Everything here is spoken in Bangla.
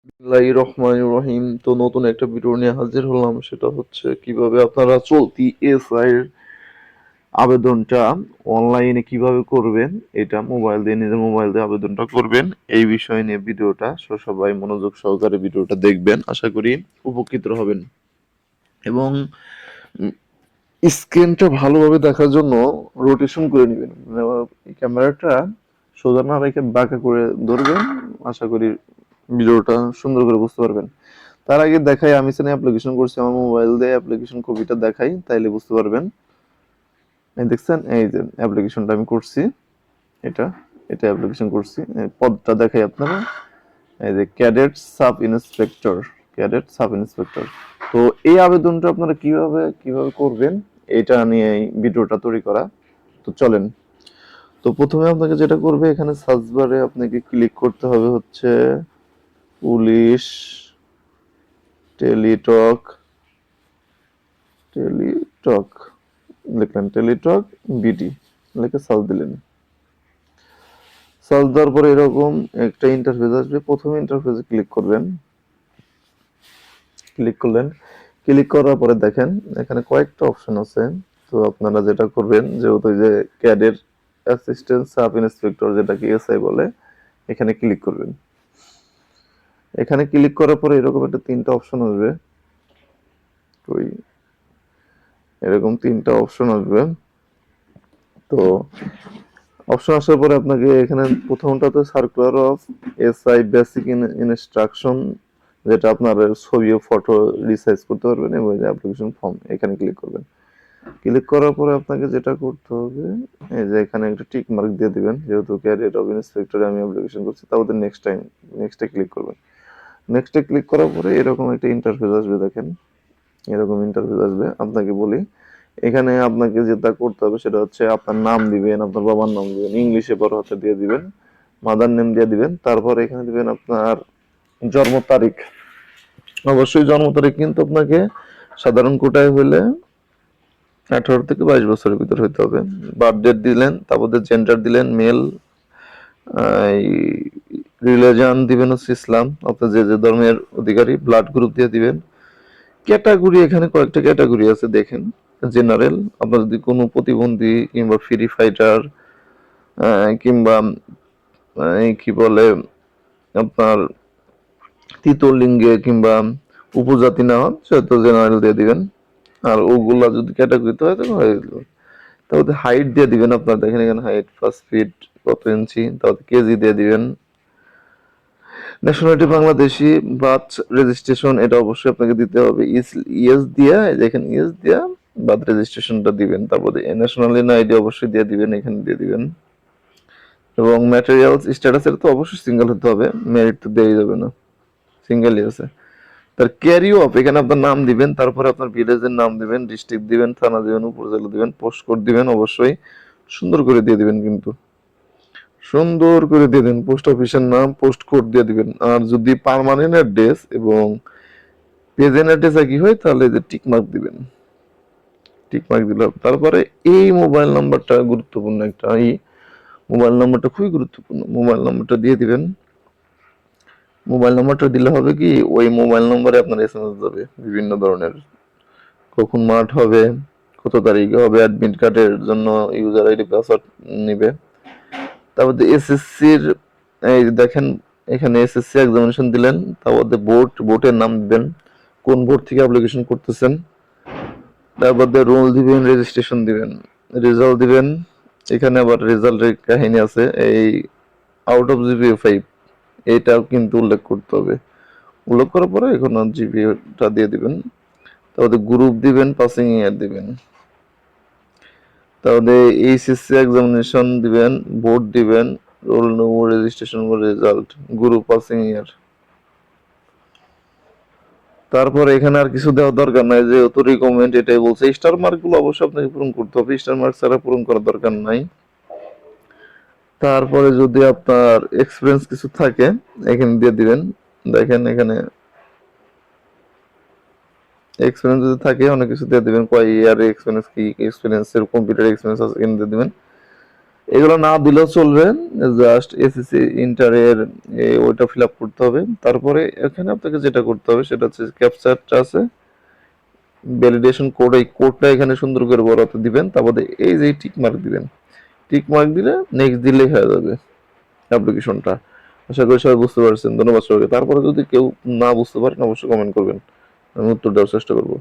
বিসমিল্লাহির রহমানির রহিম। তো নতুন একটা ভিডিও নিয়ে হাজির হলাম, সেটা হচ্ছে কিভাবে আপনারা চলতি এসআই এর আবেদনটা অনলাইনে কিভাবে করবেন। এটা মোবাইল দিয়ে, নিজের মোবাইল দিয়ে আবেদনটা করবেন, এই বিষয় নিয়ে ভিডিওটা। সবাই মনোযোগ সহকারে ভিডিওটা দেখবেন, আশা করি উপকৃত হবেন। এবং স্ক্রিনটা ভালোভাবে দেখার জন্য রোটেশন করে নেবেন, ক্যামেরাটা সোজা না রেখে বাঁকা করে ধরবেন। আশা করি ভিডিওটা সুন্দর করে বুঝতে পারবেন। তার আগে দেখাই, আমি সেখানে অ্যাপ্লিকেশন করছি আমার মোবাইল দিয়ে, অ্যাপ্লিকেশন কপিটা দেখাই, তাইলে বুঝতে পারবেন। এই দেখছেন, এই যে অ্যাপ্লিকেশনটা আমি করছি, এটা এটা অ্যাপ্লিকেশন করছি। এই পদটা দেখাই আপনারা, এই যে cadet sub inspector, cadet sub inspector. তো এই আবেদনটা আপনারা কিভাবে কিভাবে করবেন, এটা নিয়ে এই ভিডিওটা তৈরি করা। তো চলেন। তো প্রথমে আপনাকে যেটা করবে, এখানে সার্চ বারে আপনাকে ক্লিক করতে হবে হচ্ছে পুলিশ টেলিটক, টেলিটক লিখলেন, টেলিটক বিডি লিখে সার্চ দিলেন। সার্চ দেওয়ার পরে এরকম একটা ইন্টারফেস আসবে। প্রথমে ইন্টারফেসে ক্লিক করবেন, ক্লিক করলেন। ক্লিক করার পরে দেখেন এখানে কয়েকটা অপশন আছে। তো আপনারা যেটা করবেন, যেহেতু যে ক্যাডের অ্যাসিস্ট্যান্ট সাব ইন্সপেক্টর, যেটাকে এসআই বলে, এখানে ক্লিক করবেন। এখানে ক্লিক করার পরে এরকম একটা তিনটা অপশন আসবে। ওই এরকম তিনটা অপশন আসবে। তো অপশন আসার পরে আপনাকে এখানে প্রথমটাতে circular of SI basic instruction, যেটা আপনার ছবি ও ফটো রিসাইজ করতে পারবেন, এবং অ্যাপ্লিকেশন ফর্ম, এখানে ক্লিক করবেন। ক্লিক করার পরে আপনাকে যেটা করতে হবে, এই যে এখানে একটা টিক মার্ক দিয়ে দিবেন, যেহেতু ক্যারিয়ার অফ ইন্সপেক্টরে আমি অ্যাপ্লিকেশন করছি, তাহলে নেক্সটে ক্লিক করবেন। নেক্সটে ক্লিক করার পরে এরকম একটা ইন্টারফেস আসবে, দেখেন এরকম ইন্টারফেস আসবে। আপনাকে বলি, এখানে আপনাকে যেটা করতে হবে সেটা হচ্ছে আপনার নাম দিবেন, আপনার বাবার নাম দিবেন, ইংলিশে বড় হাতে দিয়ে দিবেন, মাদার নেম দিয়ে দিবেন। তারপর এখানে দিবেন আপনার জন্ম তারিখ। অবশ্যই জন্ম তারিখ কিন্তু আপনাকে সাধারণ কোটায় হলে 18 থেকে 22 বছরের ভিতর হইতে হবে। বার্থ ডেট দিলেন, তারপর জেন্ডার দিলেন মেল, রিলিজন দিবেন হচ্ছে ইসলাম, আপনার যে যে ধর্মের অধিকারী, ব্লাড গ্রুপ দিয়ে দিবেন। ক্যাটাগরি, এখানে কয়েকটা ক্যাটাগরি আছে দেখেন। জেনারেল, আপনার যদি কোনো প্রতিবন্ধী কিংবা ফ্রি ফাইটার, কিংবা কি বলে আপনার তৃতীয় লিঙ্গে কিংবা উপজাতি না হন, সেহেতু জেনারেল দিয়ে দিবেন। আর ওগুলা যদি ক্যাটাগরিতে হয় তখন হয়ে গেল। তারপরে হাইট দিয়ে দিবেন, আপনার দেখেন এখানে হাইট 5 ফিট কত ইঞ্চি, তারপর কেজি দিয়ে দিবেন। ন্যাশনালিটি বাংলাদেশি, বার্থ রেজিস্ট্রেশন এটা অবশ্যই আপনাকে দিতে হবে। ইয়েস দিয়া, দেখেন ইয়েস দিয়া বার্থ রেজিস্ট্রেশনটা দিবেন। তারপরে ন্যাশনাল আইডি অবশ্যই দিয়ে দিবেন, এখানে দিয়ে দিবেন। এবং ম্যাটেরিয়ালস স্ট্যাটাসের তো অবশ্যই সিঙ্গেল হতে হবে, মেরিট তো দেওয়াই যাবে না, সিঙ্গেলই আছে। তার ক্যারিও অফ, এখানে আপনার নাম দিবেন, তারপরে আপনার ভিলেজের নাম দিবেন, ডিস্ট্রিক্ট দিবেন, থানা দিবেন, উপজেলা দিবেন, পোস্ট কোড দিবেন, অবশ্যই সুন্দর করে দিয়ে দিবেন, কিন্তু সুন্দর করে দিয়ে দিন। পোস্ট অফিসের নাম, পোস্ট কোড দিয়ে দিবেন। আর যদি পার্মানেন্ট অ্যাড্রেস এবং প্রেজেন্ট অ্যাড্রেস একই হয়, তাহলে যে টিক মার্ক দিবেন, টিক মার্ক দিলাম। তারপরে এই মোবাইল নাম্বারটা গুরুত্বপূর্ণ একটা, এই মোবাইল নাম্বারটা খুবই গুরুত্বপূর্ণ, মোবাইল নাম্বারটা দিয়ে দিবেন। মোবাইল নাম্বারটা দিলে হবে কি, ওই মোবাইল নম্বরে আপনার এসএমএস যাবে বিভিন্ন ধরনের, কখন মার্ট হবে, কত তারিখে হবে, অ্যাডমিট কার্ডের জন্য ইউজার আইডি পাসওয়ার্ড নিবে। তারপর এসএসসির, এই দেখেন এখানে এসএসসি এক্সামিনেশন দিলেন, তারপর বোর্ডের নাম দিবেন, কোন বোর্ড থেকে অ্যাপ্লিকেশন করতেছেন। তারপর রোল দিবেন, রেজিস্ট্রেশন দিবেন, রেজাল্ট দিবেন। এখানে আবার রেজাল্টের কাহিনী আছে, এই আউট অফ জিপিএ 5, এইটাও কিন্তু উল্লেখ করতে হবে। উল্লেখ করার পরে এখন জিপিএটা দিয়ে দিবেন। তারপরে গ্রুপ দিবেন, পাসিং ইয়ার দিবেন। তাহলে এইচএসসি এক্সামিনেশন দিবেন, বোর্ড দিবেন, roll number, registration, result, group, passing ইয়ার। তারপর এখানে আর কিছু দেওয়ার দরকার নাই, যেহেতু রিকমেন্ড এটাই বলছে। স্টার মার্ক গুলো অবশ্যই আপনাকে পূরণ করতে হবে, স্টার মার্ক ছাড়া পূরণ করার দরকার নাই। তারপরে যদি আপনার এক্সপিরিয়েন্স কিছু থাকে, এখানে দিয়ে দিবেন। দেখেন এখানে এক্সপিরিয়েন্স যদি থাকে, অনেক কিছু দিয়ে দিবেন, কয় ইয়ার এক্সপিরিয়েন্স, কি এক্সপিরিয়েন্স, এর কম্পিউটার এক্সপিরিয়েন্স আছে, এখানে দিয়ে দিবেন। এগুলো না দিলেও চলবে, জাস্ট এসএসসি ইন্টারের ওইটা ফিল আপ করতে হবে। তারপরে এখানে আপনাকে যেটা করতে হবে সেটা হচ্ছে ক্যাপচারটা আছে, ভ্যালিডেশন কোড, এই কোডটা এখানে সুন্দর করে বড় হাতে দিবেন, তারপরে এই যে টিক মার্ক দিবেন, টিক মার্ক দিলে নেক্সট দিলেই হয়ে যাবে অ্যাপ্লিকেশনটা। আশা করি সবাই বুঝতে পারছেন, ধন্যবাদ সবাইকে। তারপরে যদি কেউ না বুঝতে পারেন অবশ্যই কমেন্ট করবেন, আমি উত্তর দেওয়ার চেষ্টা করবো।